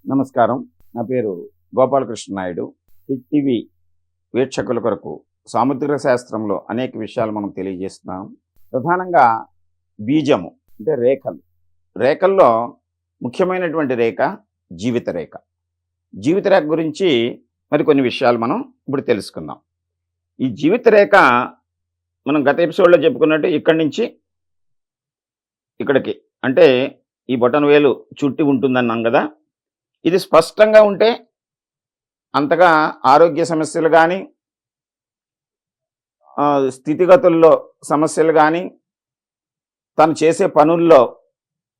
నమస్కారం. నా పేరు గోపాలకృష్ణ నాయుడు. హిట్ టీవీ వీక్షకుల కొరకు సాముద్రిక శాస్త్రంలో అనేక విషయాలు మనం తెలియజేస్తున్నాం. ప్రధానంగా బీజము అంటే రేఖలు. రేఖల్లో ముఖ్యమైనటువంటి రేఖ జీవిత రేఖ. జీవిత రేఖ గురించి మరికొన్ని విషయాలు మనం ఇప్పుడు తెలుసుకుందాం. ఈ జీవిత రేఖ మనం గత ఎపిసోడ్లో చెప్పుకున్నట్టు ఇక్కడి నుంచి ఇక్కడికి అంటే ఈ బొటన వేలు చుట్టి ఉంటుందన్నాం కదా. ఇది స్పష్టంగా ఉంటే అంతగా ఆరోగ్య సమస్యలు కానీ స్థితిగతుల్లో సమస్యలు కానీ తను చేసే పనుల్లో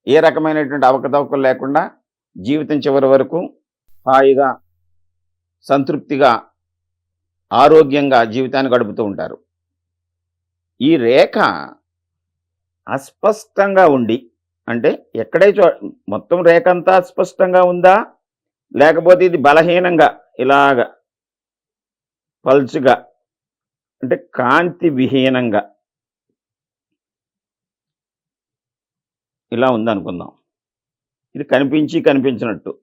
ఏ రకమైనటువంటి అవకతవకలు లేకుండా జీవితం చివరి వరకు హాయిగా సంతృప్తిగా ఆరోగ్యంగా జీవితాన్ని గడుపుతూ ఉంటారు. ఈ రేఖ అస్పష్టంగా ఉండి అంటే ఎక్కడే మొత్తం రేఖ అంతా అస్పష్టంగా ఉందా, లేకపోతే ఇది బలహీనంగా ఇలాగ పల్చుగా అంటే కాంతి విహీనంగా ఇలా ఉందనుకుందాం. ఇది కనిపించినట్టు.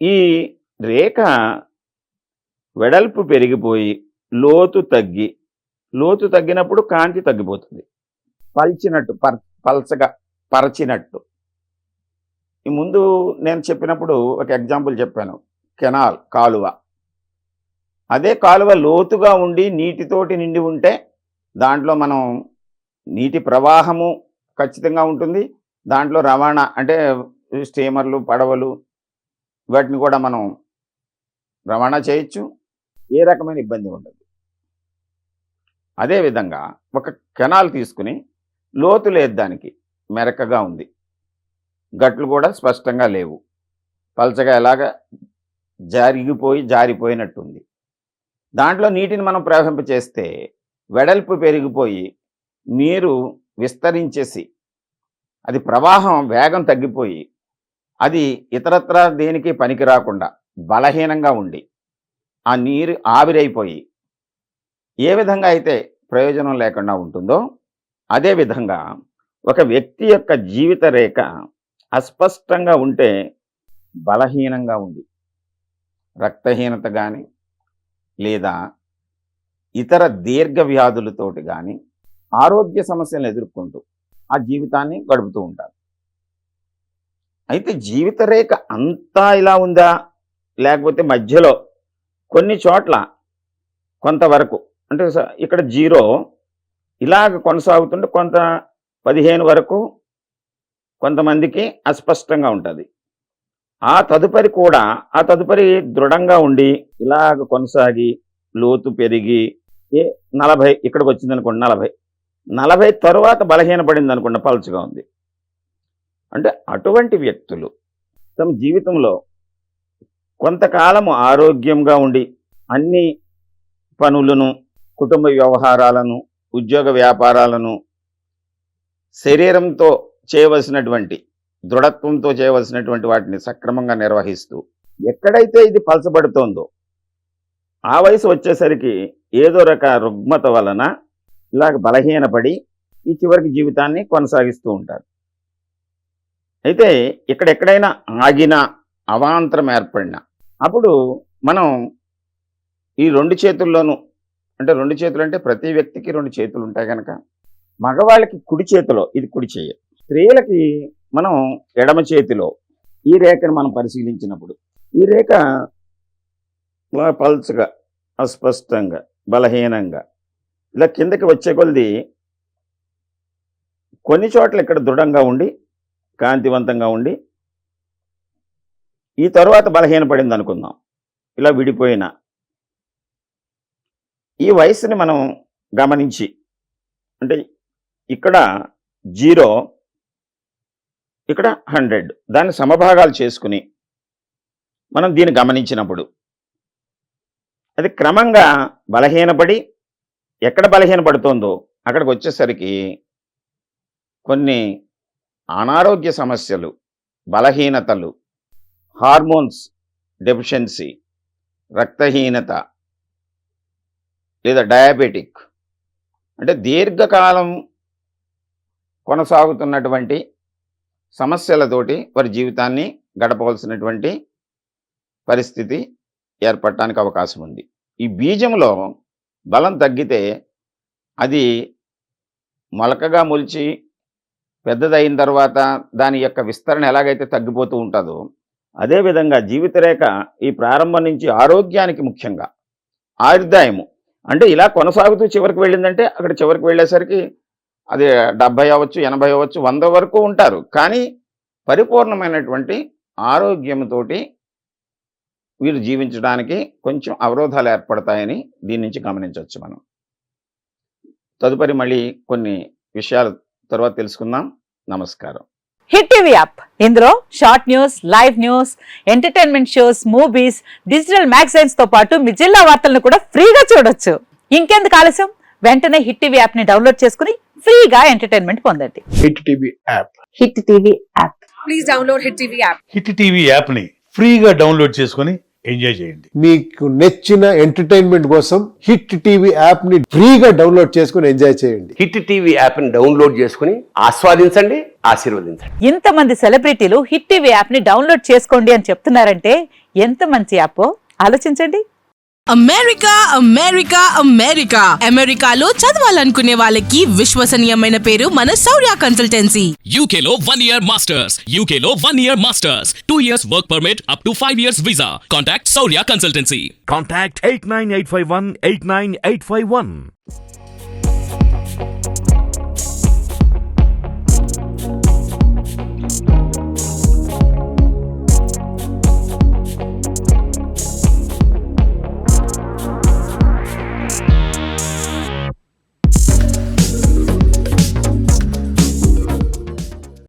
ఈ రేఖ వెడల్పు పెరిగిపోయి లోతు తగ్గినప్పుడు కాంతి తగ్గిపోతుంది. పల్చినట్టు పల్చగా పరచినట్టు. ఈ ముందు నేను చెప్పినప్పుడు ఒక ఎగ్జాంపుల్ చెప్పాను. కెనాల్ కాలువ. అదే కాలువ లోతుగా ఉండి నీటితోటి నిండి ఉంటే దాంట్లో మనం నీటి ప్రవాహము ఖచ్చితంగా ఉంటుంది. దాంట్లో రవాణా అంటే స్టీమర్లు పడవలు వాటిని కూడా మనం రవాణా చేయొచ్చు. ఏ రకమైన ఇబ్బంది ఉండదు. అదేవిధంగా ఒక కెనాల్ తీసుకుని లోతు లేదు, దానికి మెరకగా ఉంది, గట్లు కూడా స్పష్టంగా లేవు, పల్చగా ఎలాగ జారిపోయినట్టుంది. దాంట్లో నీటిని మనం ప్రవహింపచేస్తే వెడల్పు పెరిగిపోయి నీరు విస్తరించేసి అది ప్రవాహం వేగం తగ్గిపోయి అది ఇతరత్ర దేనికి పనికి రాకుండా బలహీనంగా ఉండి ఆ నీరు ఆవిరైపోయి ఏ విధంగా అయితే ప్రయోజనం లేకుండా ఉంటుందో అదేవిధంగా ఒక వ్యక్తి యొక్క జీవిత రేఖ అస్పష్టంగా ఉంటే బలహీనంగా ఉంది రక్తహీనత కానీ లేదా ఇతర దీర్ఘ వ్యాధులతోటి కానీ ఆరోగ్య సమస్యలను ఎదుర్కొంటూ ఆ జీవితాన్ని గడుపుతూ ఉంటారు. అయితే జీవిత రేఖ అంతా ఇలా ఉందా, లేకపోతే మధ్యలో కొన్ని చోట్ల కొంతవరకు అంటే ఇక్కడ 0 ఇలాగ కొనసాగుతుంటే కొంత 15 వరకు కొంతమందికి అస్పష్టంగా ఉంటుంది. ఆ తదుపరి దృఢంగా ఉండి ఇలాగ కొనసాగి లోతు పెరిగి 40 ఇక్కడికి వచ్చింది అనుకోండి. 40 తరువాత బలహీనపడింది అనుకోండి, పలుచగా ఉంది. అంటే అటువంటి వ్యక్తులు తమ జీవితంలో కొంతకాలము ఆరోగ్యంగా ఉండి అన్ని పనులను, కుటుంబ వ్యవహారాలను, ఉద్యోగ వ్యాపారాలను శరీరంతో చేయవలసినటువంటి దృఢత్వంతో చేయవలసినటువంటి వాటిని సక్రమంగా నిర్వహిస్తూ ఎక్కడైతే ఇది పలచబడుతోందో ఆ వయసు వచ్చేసరికి ఏదో రక రుగ్మత వలన ఇలాగ బలహీనపడి ఈ చివరికి జీవితాన్ని కొనసాగిస్తూ ఉంటారు. అయితే ఎక్కడెక్కడైనా ఆగినా అవాంతరం ఏర్పడినా అప్పుడు మనం ఈ 2 చేతుల్లోనూ అంటే 2 చేతులు అంటే ప్రతి వ్యక్తికి 2 చేతులు ఉంటాయి కనుక మగవాళ్ళకి కుడి చేతిలో ఇది కుడి చేయ, స్త్రీలకి మనం ఎడమ చేతిలో ఈ రేఖను మనం పరిశీలించినప్పుడు ఈ రేఖ పల్చగా అస్పష్టంగా బలహీనంగా ఇలా కిందకి వచ్చే కొలది కొన్ని చోట్ల ఇక్కడ దృఢంగా ఉండి కాంతివంతంగా ఉండి ఈ తరువాత బలహీనపడింది అనుకుందాం. ఇలా విడిపోయిన ఈ వయసుని మనం గమనించి అంటే ఇక్కడ 0 ఇక్కడ 100 దాన్ని సమభాగాలు చేసుకుని మనం దీన్ని గమనించినప్పుడు అది క్రమంగా బలహీనపడి ఎక్కడ బలహీనపడుతోందో అక్కడికి వచ్చేసరికి కొన్ని అనారోగ్య సమస్యలు, బలహీనతలు, హార్మోన్స్ డెఫిషియన్సీ, రక్తహీనత లేదా డయాబెటిక్ అంటే దీర్ఘకాలం కొనసాగుతున్నటువంటి సమస్యలతోటి వారి జీవితాన్ని గడపవలసినటువంటి పరిస్థితి ఏర్పడటానికి అవకాశం ఉంది. ఈ బీజంలో బలం తగ్గితే అది మొలకగా మొలిచి పెద్దదయిన తర్వాత దాని యొక్క విస్తరణ ఎలాగైతే తగ్గిపోతూ ఉంటుందో, అదేవిధంగా జీవితరేఖ ఈ ప్రారంభం నుంచి ఆరోగ్యానికి ముఖ్యంగా ఆయుర్దాయము అంటే ఇలా కొనసాగుతూ చివరికి వెళ్ళిందంటే అక్కడ చివరికి వెళ్ళేసరికి అది 70 అవ్వచ్చు, 80 అవ్వచ్చు, 100 వరకు ఉంటారు. కానీ పరిపూర్ణమైనటువంటి ఆరోగ్యంతోటి వీరు జీవించడానికి కొంచెం అవరోధాలు ఏర్పడతాయని దీని నుంచి గమనించవచ్చు మనం. తదుపరి మళ్ళీ కొన్ని విషయాలు తర్వాత తెలుసుకుందాం. నమస్కారం. హిట్ టీవీ యాప్, ఇందులో short news, live news, entertainment shows, movies, digital magazines తో పాటు మీ జిల్లా వార్తలను కూడా ఫ్రీగా చూడొచ్చు. ఇంకెందుకు ఆలస్యం, వెంటనే హిట్ టీవీ యాప్ ని డౌన్లోడ్ చేసుకుని ఫ్రీగా ఎంటర్టైన్మెంట్ పొందండి. Hit TV app. Hit TV app. Please download hit TV app. Hit TV app ని ఫ్రీగా డౌన్లోడ్ చేసుకొని ఎంజాయ్ చేయండి. మీకు నచ్చిన ఎంటర్టైన్మెంట్ కోసం హిట్ టీవీ యాప్ ని ఫ్రీగా డౌన్లోడ్ చేసుకుని ఎంజాయ్ చేయండి. హిట్ టీవీ యాప్ ని డౌన్లోడ్ చేసుకుని ఆస్వాదించండి, ఆశీర్వదించండి. ఇంతమంది సెలబ్రిటీలు హిట్ టీవీ యాప్ ని డౌన్లోడ్ చేసుకోండి అని చెప్తున్నారంటే ఎంత మంచి యాప్ ఆలోచించండి. అమెరికా అమెరికా అమెరికా అమెరికాలో చదవాలనుకునే వాళ్ళకి విశ్వసనీయమైన పేరు మన శౌర్య కన్సల్టెన్సీ. UK లో 1 year masters. UK లో 1 year masters. 2 years work permit up to 5 years visa. Contact Saurya Consultancy. Contact 89851 89851.